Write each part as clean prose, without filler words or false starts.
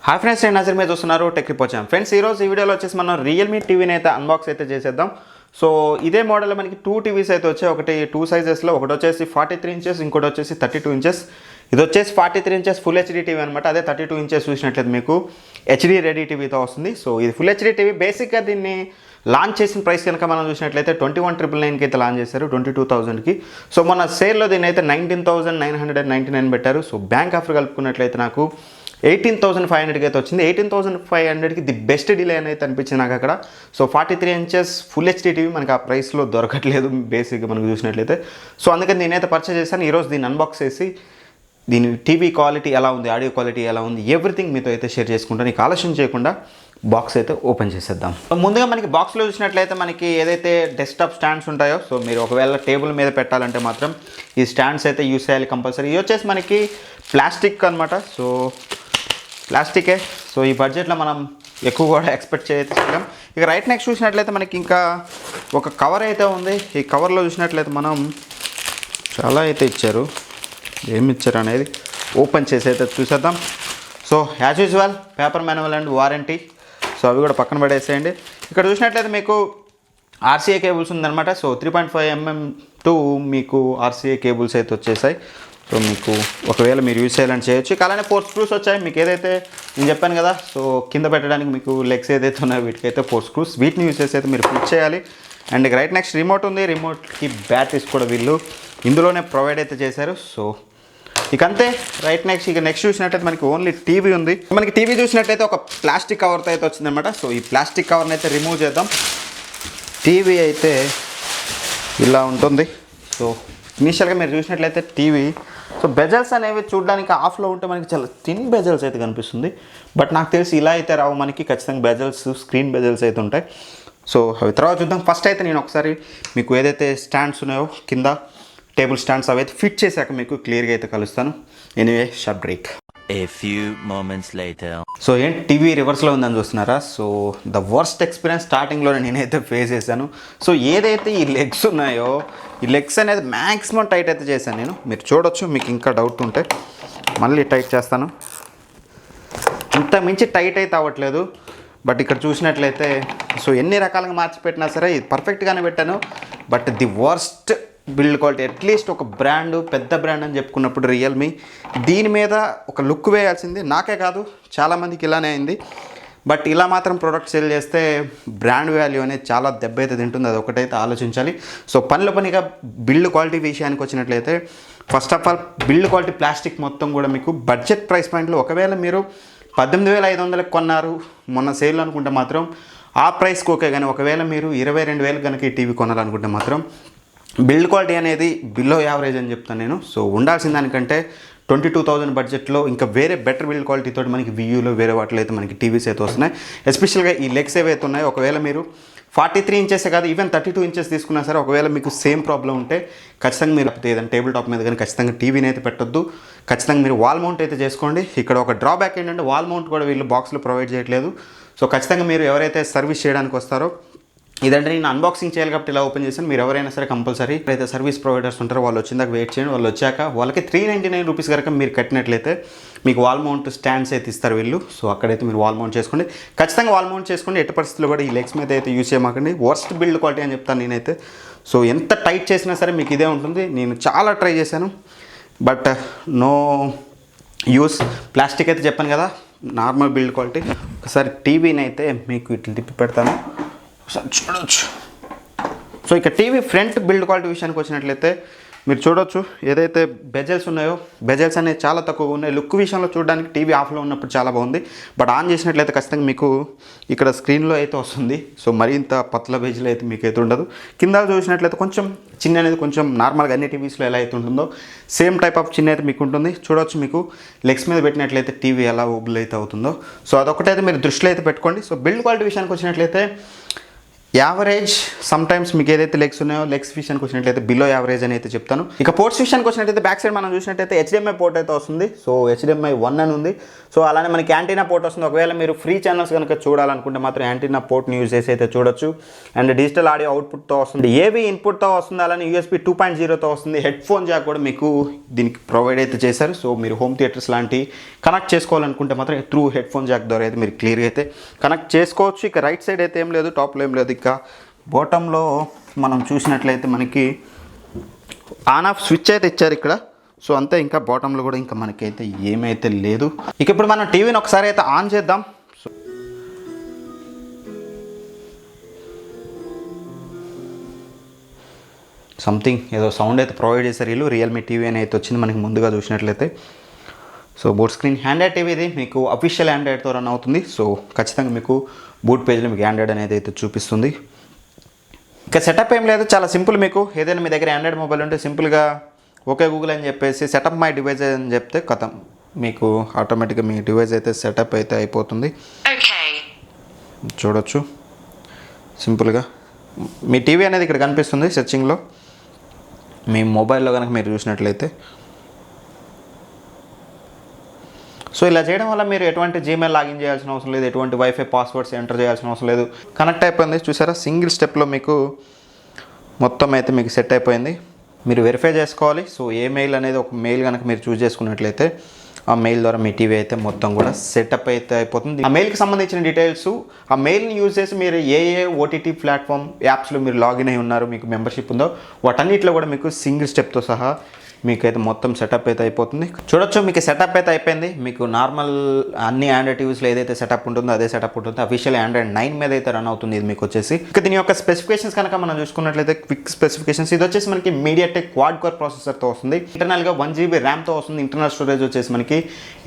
Hi friends, నేను నజర్ మీద చూస్తున్నారు టెక్ రిపోర్ట్ ఛానల్. ఫ్రెండ్స్, ఈరోజు ఈ వీడియోలో వచ్చేసి మనం రియల్మీ టీవీని అయితే అన్బాక్స్ అయితే చేసేద్దాం. సో ఇదే మోడల్లో మనకి 2 టీవీస్ అయితే వచ్చాయి. ఒకటి 2 సైజెస్లో, ఒకటి వచ్చేసి 43 ఇంచెస్, ఇంకోటి వచ్చేసి 32 ఇంచెస్. ఇది వచ్చేసి 43 ఇంచెస్ ఫుల్ హెచ్డీ టీవీ అనమాట. అదే 32 ఇంచెస్ చూసినట్లయితే మీకు హెచ్డీ రెడీ టీవీతో వస్తుంది. సో ఇది ఫుల్ హెచ్డీ టీవీ. బేసిక్గా దీన్ని లాంచ్ చేసిన ప్రైస్ కనుక మనం చూసినట్లయితే 21,999కి అయితే లాంచ్ చేశారు, 22,000కి. సో మన సేల్లో దీన్ని అయితే 19,999 పెట్టారు. సో బ్యాంక్ ఆఫర్ కలుపుకున్నట్లయితే నాకు 18,500కి అయితే వచ్చింది. 18,500కి ది బెస్ట్ డీల్ అయితే అనిపించింది నాకు అక్కడ. So 43 inches full HD TV మనకి ఆ ప్రైస్లో దొరకట్లేదు బేసిక్గా మనకు చూసినట్లయితే. సో అందుకని నేనైతే పర్చేస్ చేశాను. ఈరోజు దీన్ని అన్బాక్స్ చేసి దీని టీవీ క్వాలిటీ ఎలా ఉంది, ఆడియో క్వాలిటీ ఎలా ఉంది, ఎవ్రీథింగ్ మీతో అయితే షేర్ చేసుకుంటాను. నీకు ఆలస్యం చేయకుండా బాక్స్ అయితే ఓపెన్ చేసేద్దాం. ముందుగా మనకి బాక్స్లో చూసినట్లయితే మనకి ఏదైతే డెస్క్టాప్ స్టాండ్స్ ఉంటాయో, సో మీరు ఒకవేళ టేబుల్ మీద పెట్టాలంటే మాత్రం ఈ స్టాండ్స్ అయితే యూస్ చేయాలి కంపల్సరీ. ఇది వచ్చేసి మనకి ప్లాస్టిక్ అనమాట. సో ప్లాస్టికే. సో ఈ బడ్జెట్లో మనం ఎక్కువ కూడా ఎక్స్పెక్ట్ చేయలేం. ఇక రైట్ నెక్స్ట్ చూసినట్లయితే మనకి ఇంకా ఒక కవర్ అయితే ఉంది. ఈ కవర్లో చూసినట్లయితే మనం చాలా అయితే ఇచ్చారు. ఏమి ఇచ్చారు అనేది ఓపెన్ చేసి అయితే చూసేద్దాం. So as usual paper manual and warranty, so అవి కూడా పక్కన పడేసేయండి. ఇక్కడ చూసినట్లయితే మీకు ఆర్సీఏ కేబుల్స్ ఉందన్నమాట. సో 3.5 mm టు మీకు ఆర్సీఏ కేబుల్స్ అయితే వచ్చేసాయి. సో మీకు ఒకవేళ మీరు యూజ్ చేయాలని చేయొచ్చు. అలానే 4 స్క్రూస్ వచ్చాయి. మీకు ఏదైతే నేను చెప్పాను కదా, సో కింద పెట్టడానికి మీకు లెగ్స్ ఏదైతే ఉన్నాయో వీటికైతే 4 స్క్రూస్, వీటిని యూజ్ చేసి అయితే మీరు ఫిట్ చేయాలి. అండ్ రైట్ నెక్స్ట్ రిమోట్ ఉంది. రిమోట్కి బ్యాటరీస్ కూడా వీళ్ళు ఇందులోనే ప్రొవైడ్ అయితే చేశారు. సో ఇక అంతే. రైట్ నెక్స్ట్ ఇక నెక్స్ట్ చూసినట్టయితే మనకి ఓన్లీ టీవీ ఉంది. మనకి టీవీ చూసినట్టయితే ఒక ప్లాస్టిక్ కవర్తో అయితే వచ్చిందనమాట. సో ఈ ప్లాస్టిక్ కవర్ని అయితే రిమూవ్ చేద్దాం. టీవీ అయితే ఇలా ఉంటుంది. సో ఇనీషియల్గా మీరు చూసినట్లయితే టీవీ, సో బెజల్స్ అనేవి చూడడానికి ఆఫ్లో ఉంటే మనకి చాలా థిన్ బెజల్స్ అయితే కనిపిస్తుంది. బట్ నాకు తెలిసి ఇలా అయితే రావు మనకి. ఖచ్చితంగా బెజల్స్, స్క్రీన్ బెజల్స్ అయితే ఉంటాయి. సో అవి తర్వాత చూద్దాం. ఫస్ట్ అయితే నేను ఒకసారి మీకు ఏదైతే స్టాండ్స్ ఉన్నాయో కింద టేబుల్ స్టాండ్స్ అవి అయితే ఫిట్ చేశాక మీకు క్లియర్గా అయితే కలుస్తాను. Anyway, short break. A few moments later. So ఏంటి టీవీ రివర్స్లో ఉందని చూస్తున్నారా? సో ద వర్స్ట్ ఎక్స్పీరియన్స్ స్టార్టింగ్లోనే నేనైతే ఫేస్ చేశాను. సో ఏదైతే ఈ లెగ్స్ ఉన్నాయో, ఈ లెగ్స్ అనేది మ్యాక్సిమం టైట్ అయితే చేశాను నేను. మీరు చూడొచ్చు. మీకు ఇంకా డౌట్ ఉంటే మళ్ళీ టైట్ చేస్తాను. ఇంత మించి టైట్ అయితే అవ్వట్లేదు. బట్ ఇక్కడ చూసినట్లయితే సో ఎన్ని రకాలుగా మార్చి పెట్టినా సరే ఇది పర్ఫెక్ట్గానే పెట్టాను. But the worst build quality. At least ఒక బ్రాండ్, పెద్ద బ్రాండ్ అని చెప్పుకున్నప్పుడు రియల్మీ దీని మీద ఒక లుక్ వేయాల్సింది. నాకే కాదు, చాలామందికి ఇలానే అయింది. బట్ ఇలా మాత్రం ప్రోడక్ట్ సేల్ చేస్తే బ్రాండ్ వాల్యూ అనేది చాలా దెబ్బ అయితే తింటుంది. అది ఒకటైతే ఆలోచించాలి. సో పనిగా బిల్డ్ క్వాలిటీ విషయానికి వచ్చినట్లయితే first of all build quality plastic మొత్తం కూడా మీకు బడ్జెట్ ప్రైస్ పాయింట్లో ఒకవేళ మీరు 18,500కి కొన్నారు మొన్న సేల్ అనుకుంటే మాత్రం ఆ ప్రైస్కి ఓకే. కానీ ఒకవేళ మీరు 22,000 కనుక ఈ టీవీ కొనాలనుకుంటే మాత్రం బిల్డ్ క్వాలిటీ అనేది బిలో యావరేజ్ అని చెప్తాను నేను. సో ఉండాల్సిన దానికంటే 22,000 బడ్జెట్లో ఇంకా వేరే బెటర్ బిల్డ్ క్వాలిటీతో మనకి వియూలో వేరే వాటిలో అయితే మనకి టీవీస్ అయితే వస్తున్నాయి. ఎస్పెషల్గా ఈ లెగ్స్ ఏవైతే ఉన్నాయో, ఒకవేళ మీరు 43 ఇంచెసే కాదు ఈవెన్ 32 ఇంచెస్ తీసుకున్నా సరే ఒకవేళ మీకు సేమ్ ప్రాబ్లం ఉంటే ఖచ్చితంగా మీరు ఏదైనా టేబుల్ టాప్ మీద కానీ ఖచ్చితంగా టీవీని అయితే పెట్టొద్దు. ఖచ్చితంగా మీరు వాల్ మౌంట్ అయితే చేసుకోండి. ఇక్కడ ఒక డ్రాబ్యాక్ ఏంటంటే వాల్ మౌంట్ కూడా వీళ్ళు బాక్స్లో ప్రొవైడ్ చేయట్లేదు. సో ఖచ్చితంగా మీరు ఎవరైతే సర్వీస్ చేయడానికి వస్తారో, ఇదంటే నేను అన్బాక్సింగ్ చేయాలి కాబట్టి ఇలా ఓపెన్ చేశాను. మీరు ఎవరైనా సరే కంపల్సరీ అయితే సర్వీస్ ప్రొవైడర్స్ ఉంటారో వాళ్ళు వచ్చిందాక వెయిట్ చేయండి. వాళ్ళు వచ్చాక వాళ్ళకి 399 రూపీస్ కనుక మీరు కట్టినట్లయితే మీకు వాల్ మౌంట్ స్టాండ్స్ అయితే ఇస్తారు వీళ్ళు. సో అక్కడైతే మీరు వాల్ మౌంట్ చేసుకోండి. ఖచ్చితంగా వాల్ మౌంట్ చేసుకోండి. ఎట్టి పరిస్థితుల్లో కూడా ఈ లెగ్స్ మీద అయితే యూజ్ చేయమాకండి. వర్స్ట్ బిల్డ్ క్వాలిటీ అని చెప్తాను నేనైతే. సో ఎంత టైట్ చేసినా సరే మీకు ఇదే ఉంటుంది. నేను చాలా ట్రై చేశాను బట్ నో యూస్. ప్లాస్టిక్ అయితే చెప్పాను కదా, నార్మల్ బిల్డ్ క్వాలిటీ. ఒకసారి టీవీని అయితే మీకు ఇట్లా తిప్పి పెడతాను, చూడొచ్చు. సో ఇక టీవీ ఫ్రంట్ బిల్డ్ క్వాలిటీ విషయానికి వచ్చినట్లయితే మీరు చూడొచ్చు ఏదైతే బెజల్స్ ఉన్నాయో, బెజల్స్ అనేవి చాలా తక్కువగా ఉన్నాయి. లుక్ విషయంలో చూడడానికి టీవీ ఆఫ్లో ఉన్నప్పుడు చాలా బాగుంది. బట్ ఆన్ చేసినట్లయితే ఖచ్చితంగా మీకు ఇక్కడ స్క్రీన్లో అయితే వస్తుంది. సో మరీ ఇంత పత్ల బెజల్ అయితే మీకు అయితే ఉండదు. కింద చూసినట్లయితే కొంచెం చిన్న అనేది కొంచెం నార్మల్గా అన్ని టీవీస్లో ఎలా అయితే ఉంటుందో సేమ్ టైప్ ఆఫ్ చిన్న అయితే మీకు ఉంటుంది. చూడొచ్చు మీకు లెగ్స్ మీద పెట్టినట్లయితే టీవీ ఎలా ఊబుల్ అయితే అవుతుందో. సో అదొకటైతే మీరు దృష్టిలో అయితే పెట్టుకోండి. సో బిల్డ్ క్వాలిటీ విషయానికి వచ్చినట్లయితే యావరేజ్ సమ్టైమ్స్ మీకు ఏదైతే లెగ్స్ ఉన్నాయో లెగ్స్ విషయానికి వచ్చినట్లయితే బిలో యావరేజ్ అని అయితే చెప్తాను. ఇక పోర్ట్స్ విషయానికి వచ్చినట్లయితే బ్యాక్ సైడ్ మనం చూసినట్లయితే HDMI పోర్ట్ అయితే వస్తుంది. సో HDMI 1 అని ఉంది. సో అలానే మనకి యాంటీనా పోర్ట్ వస్తుంది. ఒకవేళ మీరు ఫ్రీ ఛానల్స్ కనుక చూడాలనుకుంటే మాత్రం యాంటీనా పోర్ట్ని యూజ్ చేసి అయితే చూడొచ్చు. అండ్ డిజిటల్ ఆడియో అవుట్పుట్తో వస్తుంది, ఏవి ఇన్పుట్తో వస్తుంది, అలానే USB 2.0తో వస్తుంది. హెడ్ ఫోన్ జాక్ కూడా మీకు దీనికి ప్రొవైడ్ అయితే చేశారు. సో మీరు హోమ్ థియేటర్స్ లాంటి కనెక్ట్ చేసుకోవాలనుకుంటే మాత్రం త్రూ హెడ్ ఫోన్ జాక్ ద్వారా అయితే మీరు క్లియర్గా అయితే కనెక్ట్ చేసుకోవచ్చు. ఇక రైట్ సైడ్ అయితే ఏం లేదు, టాప్లో ఏం లేదు. ఇక బాటంలో మనం చూసినట్లయితే మనకి ఆన్ ఆఫ్ స్విచ్ అయితే ఇచ్చారు ఇక్కడ. సో అంతే, ఇంకా బాటంలో కూడా ఇంకా మనకైతే ఏమైతే లేదు. ఇక ఇప్పుడు మనం టీవీని ఒకసారి అయితే ఆన్ చేద్దాం. సో సంథింగ్ ఏదో సౌండ్ అయితే ప్రొవైడ్ చేశారు వీళ్ళు. రియల్మీ టీవీ అని అయితే వచ్చింది మనకి ముందుగా చూసినట్లయితే. So boat screen Android TV ఇది మీకు అఫీషియల్ ఆండ్రాయిడ్తో రన్ అవుతుంది. సో ఖచ్చితంగా మీకు బూట్ పేజ్లో మీకు ఆండ్రాయిడ్ అనేది అయితే చూపిస్తుంది. ఇక సెటప్ ఏం లేదు, చాలా సింపుల్. మీకు ఏదైనా మీ దగ్గర ఆండ్రాయిడ్ మొబైల్ ఉంటే సింపుల్గా ఓకే గూగుల్ అని చెప్పేసి సెటప్ మై డివైస్ అని చెప్తే కథం మీకు ఆటోమేటిక్గా మీ డివైస్ అయితే సెటప్ అయితే అయిపోతుంది. చూడొచ్చు సింపుల్గా మీ టీవీ అనేది ఇక్కడ కనిపిస్తుంది సెర్చింగ్లో. మీ మొబైల్లో కనుక మీరు చూసినట్లయితే సో ఇలా చేయడం వల్ల మీరు ఎటువంటి జీమెయిల్ లాగిన్ చేయాల్సిన అవసరం లేదు, ఎటువంటి వైఫై పాస్వర్డ్స్ ఎంటర్ చేయాల్సిన అవసరం లేదు. కనెక్ట్ అయిపోయింది చూసారా, సింగిల్ స్టెప్లో మీకు మొత్తం అయితే మీకు సెట్ అయిపోయింది. మీరు వెరిఫై చేసుకోవాలి. సో ఏ మెయిల్ అనేది ఒక మెయిల్ కనుక మీరు చూస్ చేసుకున్నట్లయితే ఆ మెయిల్ ద్వారా మీ టీవీ అయితే మొత్తం కూడా సెటప్ అయితే అయిపోతుంది. ఆ మెయిల్కి సంబంధించిన డీటెయిల్స్, ఆ మెయిల్ని యూజ్ చేసి మీరు ఏ ఓటీటీ ప్లాట్ఫామ్ యాప్స్లో మీరు లాగిన్ అయి ఉన్నారు, మీకు మెంబర్షిప్ ఉందో వాటన్నిటిలో కూడా మీకు సింగిల్ స్టెప్తో సహా మీకైతే మొత్తం సెటప్ అయితే అయిపోతుంది. చూడొచ్చు మీకు సెటప్ అయితే అయిపోయింది. మీకు నార్మల్ అన్ని ఆండ్రాయిడ్ టీవీస్లో ఏదైతే సెటప్ ఉంటుందో అదే సెటప్ ఉంటుంది. అఫీషియల్ ఆండ్రాయిడ్ 9 మీద అయితే రన్ అవుతుంది ఇది మీకు వచ్చేసి. ఇక దీని యొక్క స్పెసిఫికేషన్స్ కనుక మనం చూసుకున్నట్లయితే క్విక్ స్పెసిఫికేషన్స్, ఇది వచ్చేసి మనకి మీడియాటెక్ క్వాడ్ కోర్ ప్రాసెసర్తో వస్తుంది. ఇంటర్నల్గా 1 GB ర్యామ్తో వస్తుంది. ఇంటర్నల్ స్టోరేజ్ వచ్చేసి మనకి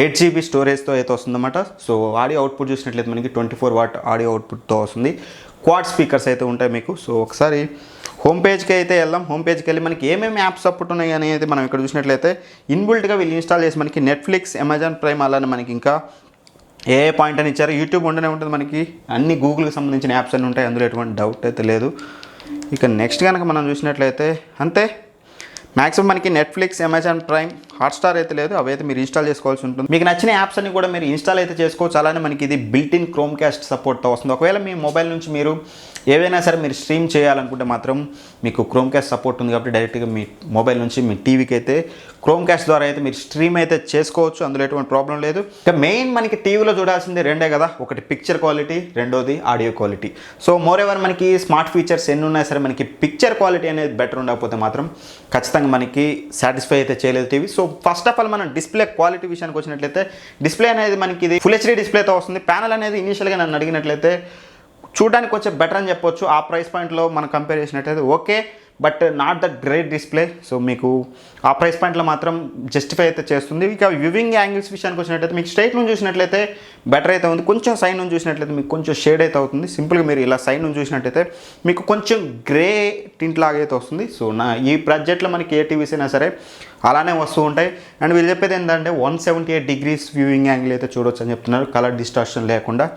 8 GB స్టోరేజ్తో అయితే వస్తుందన్నమాట. సో ఆడియో అవుట్పుట్ చూసినట్లయితే మనకి 24 వాట్ ఆడియో అవుట్పుట్తో వస్తుంది. క్వాడ్ స్పీకర్స్ అయితే ఉంటాయి మీకు. సో ఒకసారి హోమ్ పేజ్కి అయితే వెళ్దాం. హోమ్ పేజ్కి వెళ్ళి మనకి ఏమేమి యాప్స్ సపోర్ట్ ఉన్నాయి అనేది మనం ఇక్కడ చూసినట్లయితే ఇన్బిల్ట్గా వీళ్ళు ఇన్స్టాల్ చేసి మనకి నెట్ఫ్లిక్స్, అమెజాన్ ప్రైమ్, అలానే మనకి ఇంకా ఏ పాయింట్ అని ఇచ్చారు. యూట్యూబ్ ఉండనే ఉంటుంది మనకి, అన్ని గూగుల్కి సంబంధించిన యాప్స్ అన్నీ ఉంటాయి, అందులో ఎటువంటి డౌట్ అయితే లేదు. ఇక నెక్స్ట్ కనుక మనం చూసినట్లయితే అంతే, మ్యాక్సిమం మనకి నెట్ఫ్లిక్స్, అమెజాన్ ప్రైమ్, హాట్స్టార్ అయితే లేదు, అవైతే మీరు ఇన్స్టాల్ చేసుకోవాల్సి ఉంటుంది. మీకు నచ్చిన యాప్స్ అన్ని కూడా మీరు ఇన్స్టాల్ అయితే చేసుకోవచ్చు. అలానే మనకి ఇది బిల్ట్ ఇన్ క్రోమ్ క్యాస్ట్ సపోర్ట్తో వస్తుంది. ఒకవేళ మీ మొబైల్ నుంచి మీరు ఏవైనా సరే మీరు స్ట్రీమ్ చేయాలనుకుంటే మాత్రం మీకు క్రోమ్ క్యాస్ట్ సపోర్ట్ ఉంది కాబట్టి డైరెక్ట్గా మీ మొబైల్ నుంచి మీ టీవీకి అయితే క్రోమ్ క్యాస్ట్ ద్వారా అయితే మీరు స్ట్రీమ్ అయితే చేసుకోవచ్చు, అందులో ఎటువంటి ప్రాబ్లం లేదు. ఇక మెయిన్ మనకి టీవీలో చూడాల్సింది రెండే కదా, ఒకటి పిక్చర్ క్వాలిటీ, రెండోది audio quality. So more ever మనకి స్మార్ట్ ఫీచర్స్ ఎన్ని ఉన్నా సరే మనకి పిక్చర్ క్వాలిటీ అనేది బెటర్ ఉండకపోతే మాత్రం ఖచ్చితంగా మనకి సాటిస్ఫై అయితే చేయలేదు TV. So first of all మనం డిస్ప్లే క్వాలిటీ విషయానికి వచ్చినట్లయితే డిస్ప్లే అనేది మనకి ఇది ఫుల్ హెచ్డీ డిస్ప్లేతో వస్తుంది. ప్యానల్ అనేది ఇనిషియల్గా నన్ను అడిగినట్లయితే చూడడానికి కొంచెం బెటర్ అని చెప్పొచ్చు. ఆ ప్రైస్ పాయింట్లో మనం కంపేర్ చేసినట్లయితే okay, but not the great display. So మీకు ఆ ప్రైస్ పాయింట్లో మాత్రం జస్టిఫై అయితే చేస్తుంది. ఇక వ్యూవింగ్ యాంగిల్స్ విషయానికి వచ్చినట్లయితే మీకు స్ట్రైట్ నుంచి చూసినట్లయితే బెటర్ అయితే ఉంది, కొంచెం సైడ్ నుంచి చూసినట్లయితే మీకు కొంచెం షేడ్ అయితే అవుతుంది. సింపుల్గా మీరు ఇలా సైడ్ నుంచి చూసినట్లయితే మీకు కొంచెం గ్రే టింట్ లాగా అయితే వస్తుంది. సో ఈ బడ్జెట్లో మనకి ఏ టీవీస్ అయినా సరే అలానే వస్తూ ఉంటాయి. అండ్ వీళ్ళు చెప్పేది ఏంటంటే 178 degrees వ్యూవింగ్ యాంగిల్ అయితే చూడొచ్చు అని చెప్తున్నారు, కలర్ డిస్టార్షన్ లేకుండా.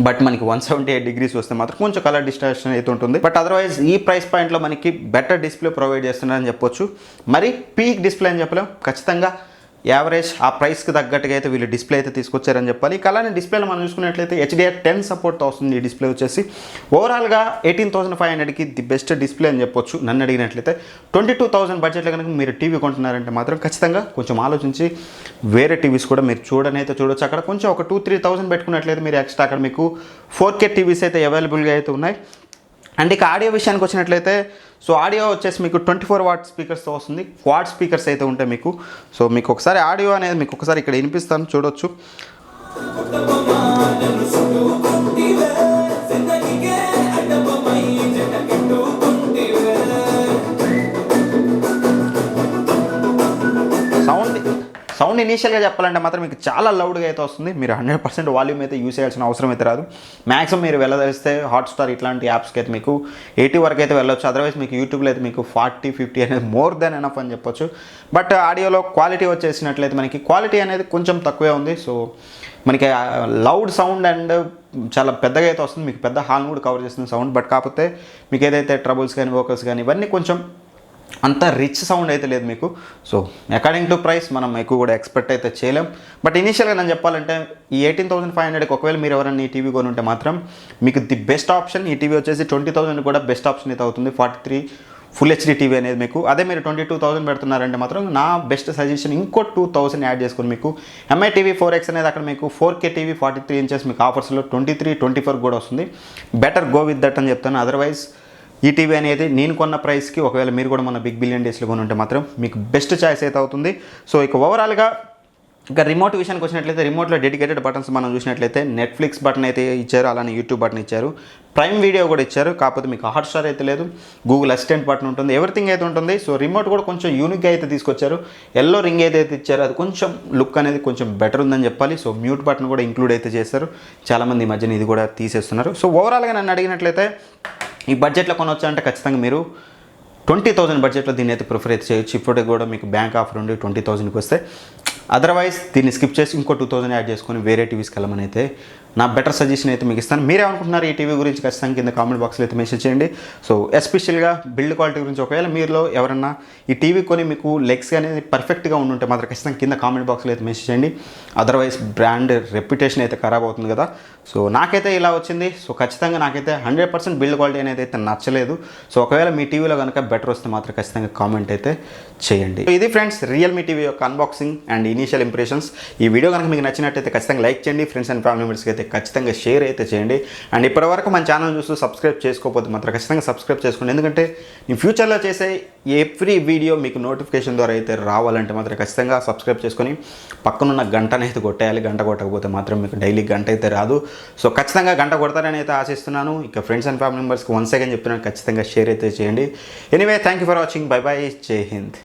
బట్ మనకి 178 degrees వస్తే మాత్రం కొంచెం కలర్ డిస్టార్షన్ అయితే ఉంటుంది. బట్ అదర్వైజ్ ఈ ప్రైస్ పాయింట్లో మనకి బెటర్ డిస్ప్లే ప్రొవైడ్ చేస్తున్నారని చెప్పొచ్చు. మరి పీక్ డిస్ప్లే అని చెప్పలేం, ఖచ్చితంగా యావరేజ్ ఆ ప్రైస్కి తగ్గట్టుగా అయితే వీళ్ళు డిస్ప్లే అయితే తీసుకొచ్చారని చెప్పాలి. ఇక అలానే డిస్ప్లేలో మనం చూసుకున్నట్లయితే HDR10 సపోర్ట్తో వస్తుంది ఈ డిస్ప్లే వచ్చేసి. ఓవరాల్గా 18,500కి ది బెస్ట్ డిస్ప్లే అని చెప్పొచ్చు నన్ను అడిగినట్లయితే. 22,000 బడ్జెట్లో కనుక మీరు టీవీ కొంటున్నారంటే మాత్రం ఖచ్చితంగా కొంచెం ఆలోచించి వేరే టీవీస్ కూడా మీరు చూడనైతే చూడొచ్చు. అక్కడ కొంచెం ఒక 2-3,000 పెట్టుకున్నట్లయితే మీరు ఎక్స్ట్రా అక్కడ మీకు 4K టీవీస్ అయితే అవైలబుల్గా అయితే ఉన్నాయి. అండ్ ఇక ఆడియో విషయానికి వచ్చినట్లయితే సో ఆడియో వచ్చేసి మీకు 24 వాట్ స్పీకర్స్తో వస్తుంది. క్వాడ్ స్పీకర్స్ అయితే ఉంటాయి మీకు. సో మీకు ఒకసారి ఆడియో అనేది మీకు ఒకసారి ఇక్కడ వినిపిస్తాను చూడొచ్చు. సౌండ్ ఇనీషియల్గా చెప్పాలంటే మాత్రం మీకు చాలా లౌడ్గా అయితే వస్తుంది. మీరు 100% వాల్యూమ్ అయితే యూస్ చేయాల్సిన అవసరం అయితే రాదు. మ్యాక్సిమం మీరు వెళ్ళదలిస్తే హాట్స్టార్ ఇట్లాంటి యాప్స్కి అయితే మీకు 80 వరకు అయితే వెళ్ళొచ్చు. అదర్వైజ్ మీకు యూట్యూబ్లో అయితే మీకు 40-50 అనేది మోర్ దెన్ ఎనఫ్ అని చెప్పొచ్చు. బట్ ఆడియోలో క్వాలిటీ వచ్చేసినట్లయితే మనకి క్వాలిటీ అనేది కొంచెం తక్కువే ఉంది. సో మనకి లౌడ్ సౌండ్ అండ్ చాలా పెద్దగా అయితే వస్తుంది, మీకు పెద్ద హాల్ కూడా కవర్ చేస్తుంది సౌండ్. బట్ కాకపోతే మీకు ఏదైతే ట్రబుల్స్ కానీ వోకల్స్ కానీ ఇవన్నీ కొంచెం అంత రిచ్ సౌండ్ అయితే లేదు మీకు. సో అకార్డింగ్ టు ప్రైస్ మనం ఎక్కువ కూడా ఎక్స్పెక్ట్ అయితే చేయలేం. బట్ ఇనీషియల్గా నేను చెప్పాలంటే ఈ 18,500కి ఒకవేళ మీరు ఎవరైనా ఈ టీవీ కొని ఉంటే మాత్రం మీకు ది బెస్ట్ ఆప్షన్. ఈ టీవీ వచ్చేసి 20,000 కూడా బెస్ట్ ఆప్షన్ అయితే అవుతుంది. 43 ఫుల్ హెచ్డీ టీవీ అనేది మీకు. అదే మీరు 22,000 పెడుతున్నారంటే మాత్రం నా బెస్ట్ సజెషన్ ఇంకో 2,000 యాడ్ చేసుకొని మీకు ఎంఐ టీవీ 4X అనేది అక్కడ మీకు 4K టీవీ 43 ఇంచెస్ మీకు ఆఫర్స్లో 23, 24 కూడా వస్తుంది. బెటర్ గో విత్ దట్ అని చెప్తాను. అదర్వైజ్ ఈ టీవీ అనేది నేను కొన్న ప్రైస్కి ఒకవేళ మీరు కూడా మన బిగ్ బిలియన్ డేస్లో కొని ఉంటే మాత్రం మీకు బెస్ట్ చాయిస్ అయితే అవుతుంది. సో ఇక ఓవరాల్గా ఇక రిమోట్ విషయానికి వచ్చినట్లయితే రిమోట్లో డెడికేటెడ్ బటన్స్ మనం చూసినట్లయితే నెట్ఫ్లిక్స్ బటన్ అయితే ఇచ్చారు, అలానే యూట్యూబ్ బటన్ ఇచ్చారు, ప్రైమ్ వీడియో కూడా ఇచ్చారు. కాకపోతే మీకు హాట్స్టార్ అయితే లేదు. గూగుల్ అసిస్టెంట్ బటన్ ఉంటుంది, ఎవ్రీథింగ్ అయితే ఉంటుంది. సో రిమోట్ కూడా కొంచెం యూనిక్గా అయితే తీసుకొచ్చారు. ఎల్లో రింగ్ ఏదైతే ఇచ్చారో అది కొంచెం లుక్ అనేది కొంచెం బెటర్ ఉందని చెప్పాలి. సో మ్యూట్ బటన్ కూడా ఇంక్లూడ్ అయితే చేశారు. చాలామంది ఈ మధ్యన ఇది కూడా తీసేస్తున్నారు. సో ఓవరాల్గా నన్ను అడిగినట్లయితే ఈ బడ్జెట్లో కొనవచ్చు అంటే ఖచ్చితంగా మీరు 20,000 బడ్జెట్లో దీన్ని అయితే ప్రిఫర్ అయితే చేయొచ్చు. ఇప్పటికి కూడా మీకు బ్యాంక్ ఆఫర్ ఉండి 20,000కి వస్తే. అదర్వైజ్ దీన్ని స్కిప్ చేసి ఇంకో 2,000 యాడ్ చేసుకొని వేరే టీవీస్కి వెళ్ళమని అయితే నా బెటర్ సజెషన్ అయితే మీకు ఇస్తాను. మీరేమనుకుంటున్నారు ఈ టీవీ గురించి ఖచ్చితంగా కింద కామెంట్ బాక్స్లో అయితే మెసేజ్ చేయండి. సో ఎస్పెషల్గా బిల్డ్ క్వాలిటీ గురించి ఒకవేళ మీలో ఎవరన్నా ఈ టీవీ కొని మీకు లెగ్స్ అనేది పర్ఫెక్ట్గా ఉండుంటే మాత్రం ఖచ్చితంగా కింద కామెంట్ బాక్స్లో అయితే మెసేజ్ చేయండి. అదర్వైజ్ బ్రాండ్ రెప్యుటేషన్ అయితే ఖరాబ్ అవుతుంది కదా. సో నాకైతే ఇలా వచ్చింది. సో ఖచ్చితంగా నాకైతే 100% బిల్డ్ క్వాలిటీ అనేది అయితే నచ్చలేదు. సో ఒకవేళ మీ టీవీలో కనుక బెటర్ వస్తే మాత్రం ఖచ్చితంగా కామెంట్ అయితే చేయండి. ఇది ఫ్రెండ్స్ రియల్మీ టీవీ యొక్క అన్బాక్సింగ్ అండ్ ఇనీషియల్ ఇంప్రెషన్స్. ఈ వీడియో కనుక మీకు నచ్చినట్టయితే ఖచ్చితంగా లైక్ చేయండి. ఫ్రెండ్స్ అండ్ ఫ్యామిలీ మెంబర్స్కి అయితే ఖచ్చితంగా షేర్ అయితే చేయండి. అండ్ ఇప్పటివరకు మన ఛానల్ చూస్తూ సబ్స్క్రైబ్ చేసుకోకపోతే మాత్రం ఖచ్చితంగా సబ్స్క్రైబ్ చేసుకోండి. ఎందుకంటే నేను ఫ్యూచర్లో చేసే ఎవ్రీ వీడియో మీకు నోటిఫికేషన్ ద్వారా అయితే రావాలంటే మాత్రం ఖచ్చితంగా సబ్స్క్రైబ్ చేసుకొని పక్కనున్న గంటని అయితే కొట్టేయాలి. గంట కొట్టకపోతే మాత్రం మీకు డైలీ గంట అయితే రాదు. సో ఖచ్చితంగా గంట కొడతారని అయితే ఆశిస్తున్నాను. ఇక ఫ్రెండ్స్ అండ్ ఫ్యామిలీ మెంబర్స్కి వన్స్ అగైన్ చెప్తున్నాను, ఖచ్చితంగా షేర్ అయితే చేయండి. Anyway thank you for watching. By by. జై హింద్.